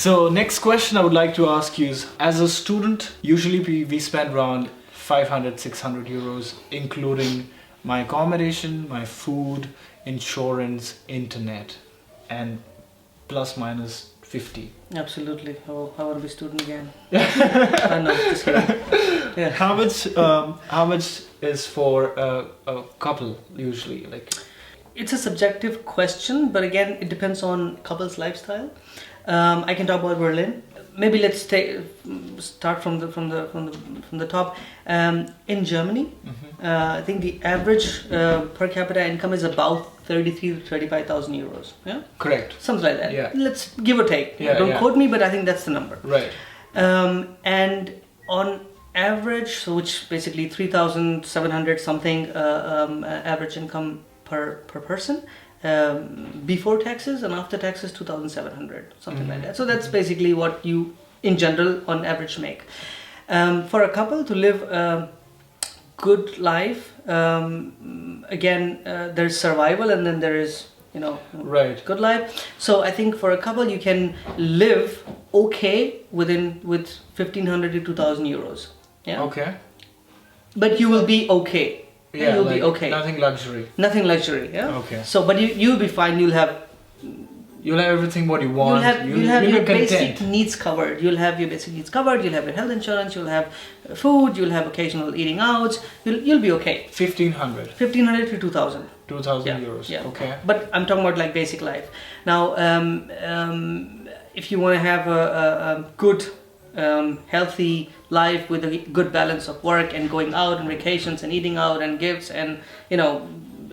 So next question I would like to ask you is, as a student, usually we spend around 500, 600 euros, including my accommodation, my food, insurance, internet, and plus minus 50. Absolutely. Oh, I want to be student again. No, just kidding. Yeah. How much is for a couple usually? Like, it's a subjective question, but again, it depends on couple's lifestyle. I can talk about Berlin. Maybe let's start from the top. In Germany, I think the average per capita income is about 33,000 to 35,000 euros. Yeah, correct. Something like that. Yeah. Let's give or take. Yeah, Don't quote me, but I think that's the number. Right. And on average, so which basically 3,700 something average income per person. Before taxes, and after taxes 2,700, something like that. So that's basically what you in general on average make. For a couple to live a good life, again, there's survival and then there is, right, good life. So I think for a couple you can live okay with 1,500 to 2,000 euros. Yeah. Okay. But you will be okay. Yeah, you'll be okay. Nothing luxury. Nothing luxury. Yeah. Okay. So, but you'll be fine. You'll have everything what you want. You'll have your content. basic needs covered. You'll have your basic needs covered. You'll have your health insurance. You'll have food. You'll have occasional eating out. You'll be okay. 1,500. 1,500 to 2,000. 2,000 euros. Yeah. Okay. But I'm talking about like basic life. Now, if you want to have a good, healthy life with a good balance of work and going out and vacations and eating out and gifts and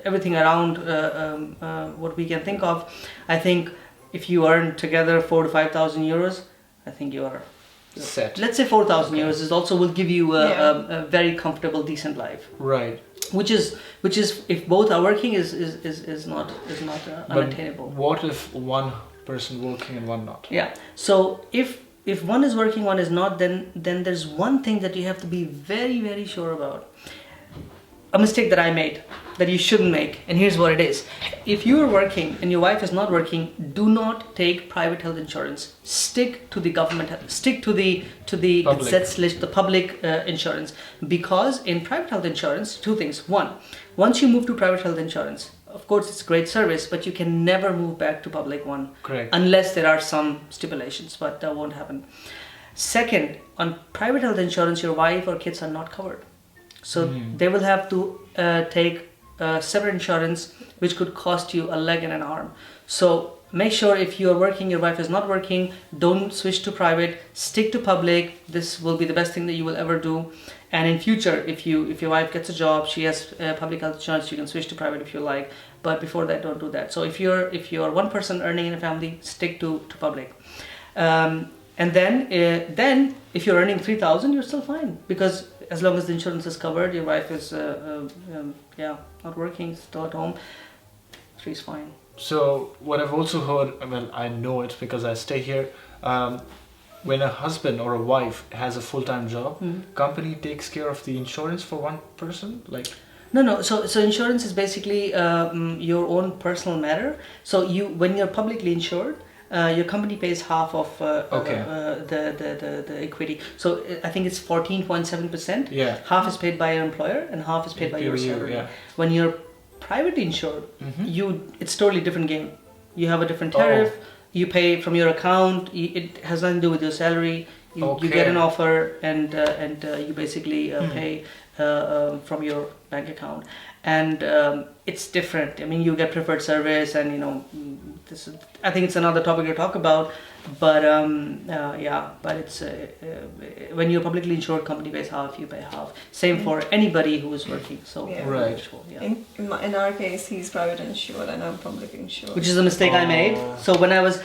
everything around what we can think of, I think if you earn together 4,000 to 5,000 euros, I think you are set. Let's say 4,000 euros is also will give you a very comfortable, decent life. Right. Which is if both are working is not unattainable. What if one person working and one not? Yeah. So if one is working, one is not, then there's one thing that you have to be very, very sure about. A mistake that I made that you shouldn't make, and here's what it is. If you are working and your wife is not working, do not take private health insurance. Stick to the government, stick to the Public. the public insurance, because in private health insurance, two things. One, once you move to private health insurance, of course it's a great service, but you can never move back to public one. Correct. Unless there are some stipulations, but that won't happen. Second, on private health insurance, your wife or kids are not covered. So they will have to take separate insurance, which could cost you a leg and an arm. So make sure if you are working, your wife is not working, don't switch to private, stick to public. This will be the best thing that you will ever do. And in future, if your wife gets a job, she has public health insurance, you can switch to private if you like. But before that, don't do that. So if you're one person earning in a family, stick to public. And then if you're earning 3,000, you're still fine, because as long as the insurance is covered, your wife is not working, still at home, she's fine. So what I've also heard, well, I know it because I stay here. When a husband or a wife has a full-time job, company takes care of the insurance for one person, like. No. So insurance is basically your own personal matter. So when you're publicly insured, your company pays half of the equity. So I think it's 14.7%. Yeah. Half is paid by your employer and half is paid by your salary. Yeah. When you're privately insured, it's totally different game. You have a different tariff. You pay from your account. It has nothing to do with your salary. You get an offer and you basically pay from your bank account, and it's different. I mean, you get preferred service, and I think it's another topic to talk about. But but it's when you're publicly insured, company pays half, you pay half. Same for anybody who is working. So right. In our case, he's private insured and I'm public insured. Which is a mistake I made. So when I was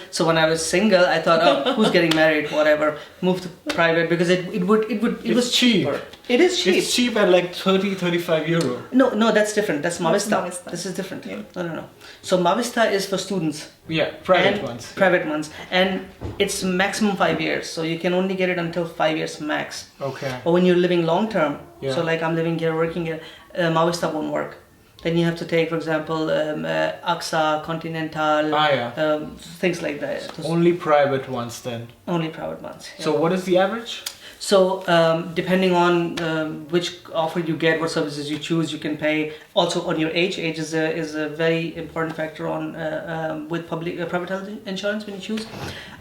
single, I thought, who's getting married? Whatever, move to private, because it was cheaper. It is cheap. It's cheap at like 30-35 euro. No, that's different. That's Mavista. Mavista. This is different. Yeah. No. So Mavista is for students. Yeah, private ones. Private ones, and it's maximum 5 years. So you can only get it until 5 years max. Okay. Or when you're living long term. Yeah. So like I'm living here, working here, Mavista won't work. then you have to take, for example, AXA, Continental, things like that. Only private ones then. Only private ones. Yeah. So what is the average? So depending on which offer you get, what services you choose, you can pay also on your age. Age is a very important factor on with private health insurance when you choose.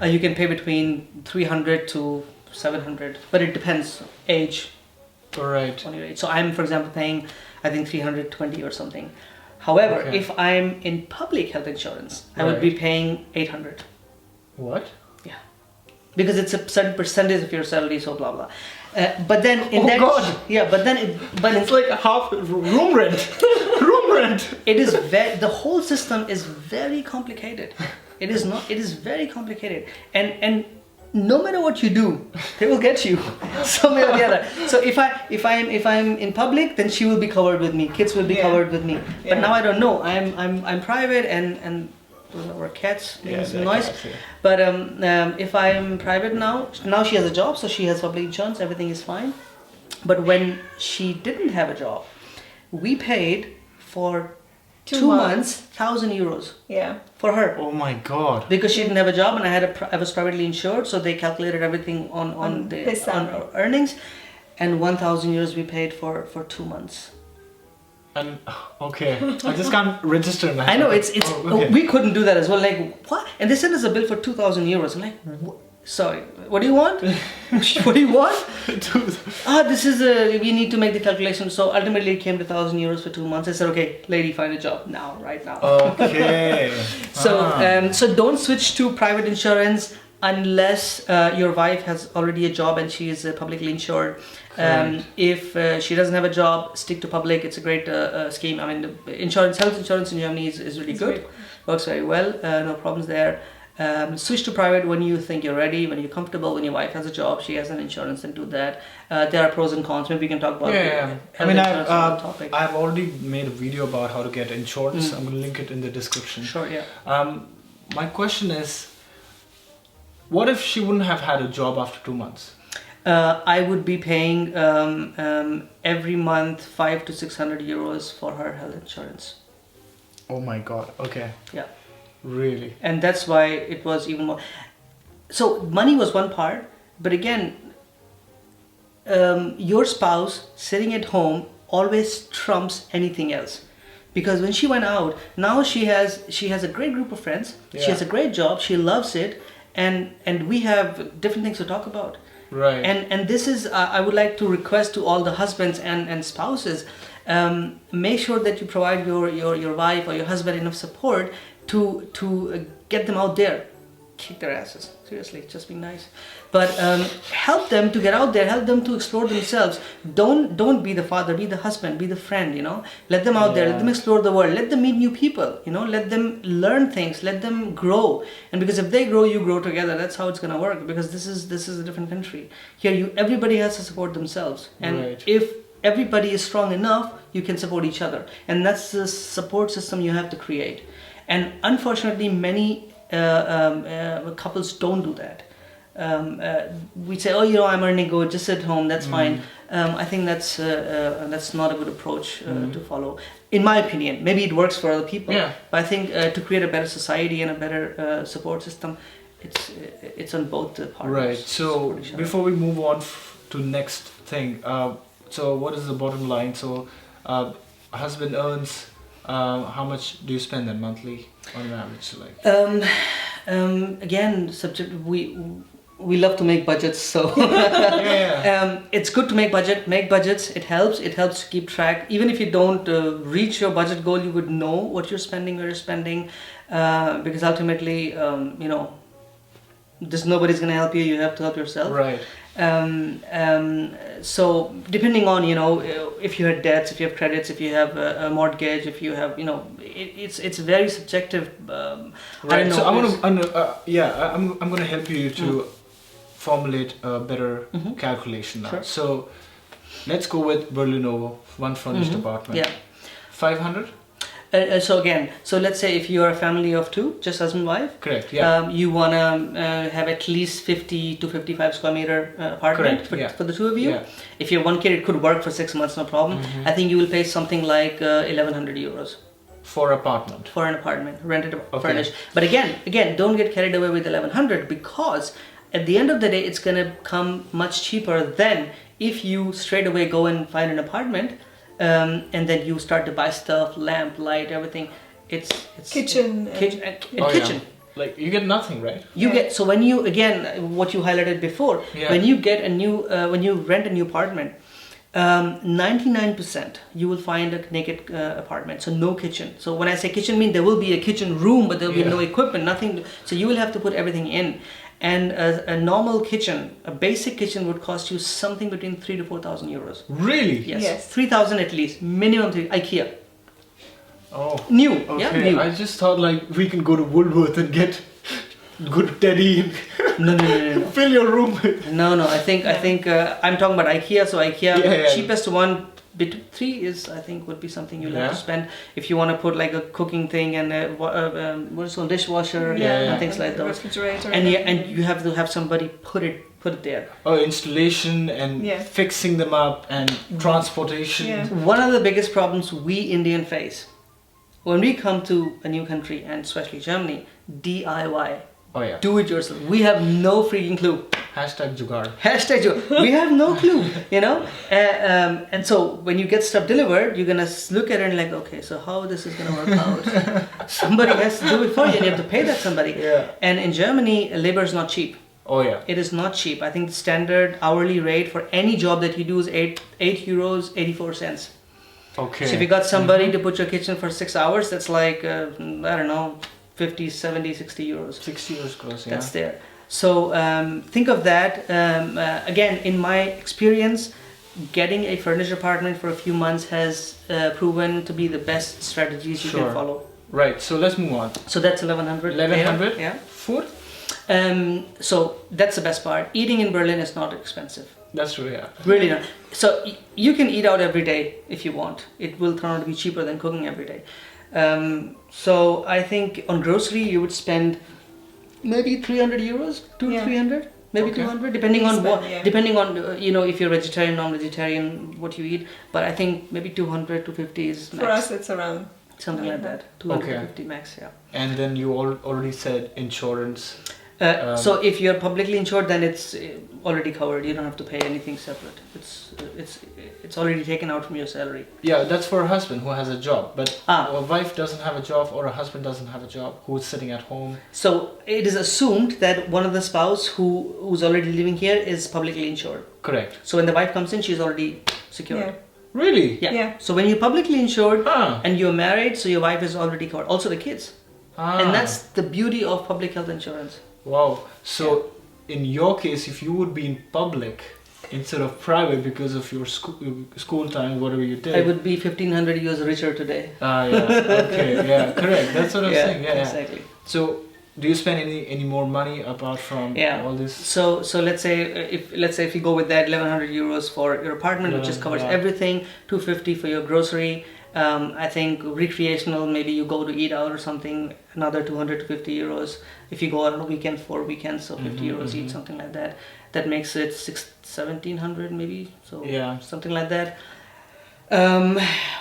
You can pay between 300 to 700, but it depends age. Right. On your age. So I'm, for example, paying I think 320 or something. However, if I'm in public health insurance, I would be paying 800. What? Because it's a certain percentage of your salary, so blah blah. But then in but it's like half room rent. Room rent. It is the whole system is very complicated. It is not. It is very complicated, and no matter what you do, they will get you some way or the other. So if I'm in public, then she will be covered with me. Kids will be covered with me. But now I don't know. I'm private and. Those are our cats making some noise. Cats, But if I'm private now she has a job, so she has public insurance, everything is fine. But when she didn't have a job, we paid for 2 months 1,000 euros. Yeah. For her. Oh my god. Because she didn't have a job and I was privately insured, so they calculated everything on our earnings, and 1,000 euros we paid for 2 months. And okay, I just can't register in my head. I know we couldn't do that as well. Like what? And they sent us a bill for 2,000 euros. I'm like, sorry, what do you want? What do you want? This is we need to make the calculation. So ultimately, it came to 1,000 euros for 2 months. I said, okay, lady, find a job now, right now. Okay. So don't switch to private insurance unless your wife has already a job and she is publicly insured. If she doesn't have a job, stick to public. It's a great scheme. I mean, the health insurance in Germany is really good. Works very well. No problems there. Switch to private when you think you're ready, when you're comfortable, when your wife has a job, she has an insurance, and do that. There are pros and cons. Maybe we can talk about I mean, I've already made a video about how to get insurance. I'm going to link it in the description. Sure, yeah. My question is, what if she wouldn't have had a job after 2 months? I would be paying every month 500 to 600 euros for her health insurance. Oh my god. Okay. Yeah. Really? And that's why it was even more. So money was one part, but again, your spouse sitting at home always trumps anything else. Because when she went out, now she has a great group of friends. She has a great job. She loves it, and we have different things to talk about. Right. And this is I would like to request to all the husbands and spouses, make sure that you provide your wife or your husband enough support to get them out there, kick their asses. Seriously, just be nice, but help them to get out there, help them to explore themselves. Don't be the father, be the husband, be the friend. Let them out there, let them explore the world, let them meet new people. Let them learn things, let them grow. And because if they grow, you grow together. That's how it's gonna work. Because this is a different country. Here, everybody has to support themselves, and if everybody is strong enough, you can support each other, and that's the support system you have to create. And unfortunately, many couples don't do that. We say, I'm earning good, just sit home, that's fine. I think that's not a good approach to follow, in my opinion. Maybe it works for other people, but I think to create a better society and a better support system, it's on both the partners. Right. So before we move on to next thing, so what is the bottom line? So husband earns. How much do you spend then monthly on an average? Again, we love to make budgets, so it's good to make budgets. It helps to keep track. Even if you don't reach your budget goal, you would know what you're spending, where you're spending, because ultimately nobody's going to help you. You have to help yourself. Right. So depending on if you have debts, if you have credits, if you have a mortgage, if you have it's very subjective. Right. So I'm going to help you to formulate a better calculation now. Sure. So let's go with Berlinovo, one furnished apartment. Yeah. 500. So again, so let's say if you're a family of two, just husband and wife, Correct. Yeah. you wanna have at least 50 to 55 square meter apartment Correct, for the two of you. Yeah. If you're one kid, it could work for 6 months, no problem. Mhm. I think you will pay something like 1,100 euros For apartment. for an apartment, rented, Okay. furnished. But again, don't get carried away with 1,100, because at the end of the day, it's gonna come much cheaper than if you straight away go and find an apartment, and then you start to buy stuff, lamp, light, everything. It's Kitchen and- kitchen, Oh, yeah. kitchen. Like you get nothing, right? You Yeah. get, so when you, again, what you highlighted before, Yeah. when you get a new, when you rent a new apartment, 99% you will find a naked apartment, so no kitchen. So when I say kitchen, I mean there will be a kitchen room, but there will be Yeah. no equipment, nothing. So you will have to put everything in. And a normal kitchen, a basic kitchen, would cost you something between 3,000 to 4,000 euros. Really? Yes, Yes. 3,000 at least, minimum. IKEA, Oh. new, Okay. yeah, new. I just thought like we can go to Woolworth and get good teddy and No. fill your room with. No, I think I'm talking about IKEA. So IKEA, Yeah. cheapest one, three is, I think, would be something you'll have to Yeah. spend if you want to put like a cooking thing and what is it called, dishwasher Yeah. and things like those. Refrigerator. And you have to have somebody put it there. Oh, installation and Yeah. fixing them up and transportation. Yeah. One of the biggest problems we Indian face when we come to a new country, and especially Germany, DIY, Oh yeah. do it yourself. We have no freaking clue. Hashtag Jugaad. Hashtag we have no clue, you know. And so when you get stuff delivered, you're gonna look at it and like, okay, so how this is gonna work out? Somebody has to do it for you, and you have to pay that somebody. Yeah. And in Germany, labor is not cheap. Oh yeah. It is not cheap. I think the standard hourly rate for any job that you do is 8 euros 84 cents. Okay. So if you got somebody to put your kitchen for 6 hours, that's like I don't know, 50, 70, 60 euros. 60 years gross. Yeah. That's there. So think of that. Again, in my experience, getting a furnished apartment for a few months has proven to be the best strategies you Sure. can follow. Right. So let's move on. So that's 1,100. 1100. Yeah. Food. So that's the best part. Eating in Berlin is not expensive. That's true. Yeah. Really not. So you can eat out every day if you want. It will turn out to be cheaper than cooking every day. So I think on grocery you would spend maybe 300 euros, 300, maybe Okay. 200, depending on what, Yeah. depending on you know, if you're vegetarian, non-vegetarian, what you eat. But I think maybe 200 to 50 is max. For us, it's around. Something like that. 250 max, yeah. And then you already said insurance. So if you're publicly insured, then it's already covered. You don't have to pay anything separate. It's already taken out from your salary. Yeah, that's for a husband who has a job, but Ah. a wife doesn't have a job or a husband doesn't have a job who's sitting at home. So it is assumed that one of the spouse who's already living here is publicly insured. Correct. So when the wife comes in, she's already secured. Yeah. Really? Yeah. Yeah. So when you're publicly insured Ah. and you're married, so your wife is already covered. Also the kids. Ah. And that's the beauty of public health insurance. Wow. So in your case, if you would be in public instead of private because of your school time, whatever you did. I would be 1,500 years richer today. Ah, yeah. Okay. Yeah. Correct. That's what I'm saying. Yeah. exactly. So, do you spend any more money apart from Yeah. all this? So let's say if you go with that 1,100 euros for your apartment, which just covers Yeah. everything, 250 for your grocery. I think recreational, maybe you go to eat out or something, another 200 to 50 euros. If you go on a weekend, 4 weekends, so 50 euros each, something like that. That makes it 1,700 maybe. So Yeah. something like that.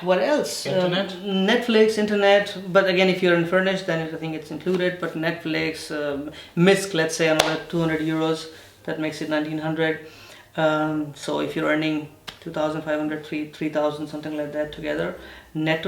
What else? Internet? Netflix, internet. But again, if you're in furnished, then I think it's included. But Netflix, MISC, let's say another 200 euros. That makes it 1,900. So if you're earning 2,500, 3,000, something like that together, net.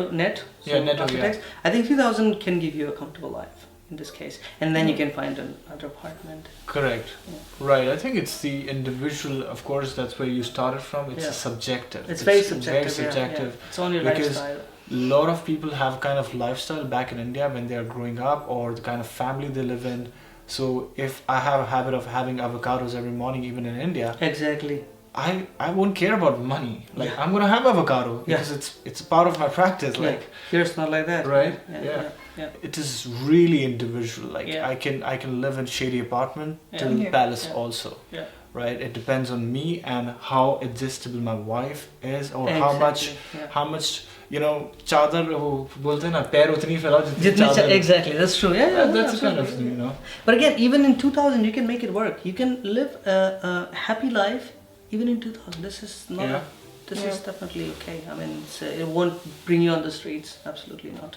Yeah, netto, after yeah. tax, I think 3,000 can give you a comfortable life in this case, and then you can find another apartment. Correct. Yeah. Right. I think it's the individual. Of course, that's where you started from. It's Yeah. subjective. It's very subjective. Very subjective. Yeah. It's on your Because lifestyle. A lot of people have kind of lifestyle back in India when they are growing up, or the kind of family they live in. So if I have a habit of having avocados every morning, even in India, Exactly. I won't care about money. Like Yeah. I'm gonna have avocado Yeah. because it's a part of my practice. Yeah. Like Here it's not like that. Right? Yeah. Yeah. it is really individual. Like Yeah. I can live in shady apartment Yeah. till Yeah. palace Yeah. also. Yeah. Right? It depends on me and how adjustable my wife is, or how much Exactly. Yeah. how much चादर वो बोलते हैं ना, पैर उतनी फैलाओ जितनी चादर. Exactly, that's true. Yeah, That's kind of, absolutely. But again, even in 2000, you can make it work. You can live a happy life even in 2000. This is not. Yeah. This is definitely okay. I mean, it won't bring you on the streets. Absolutely not.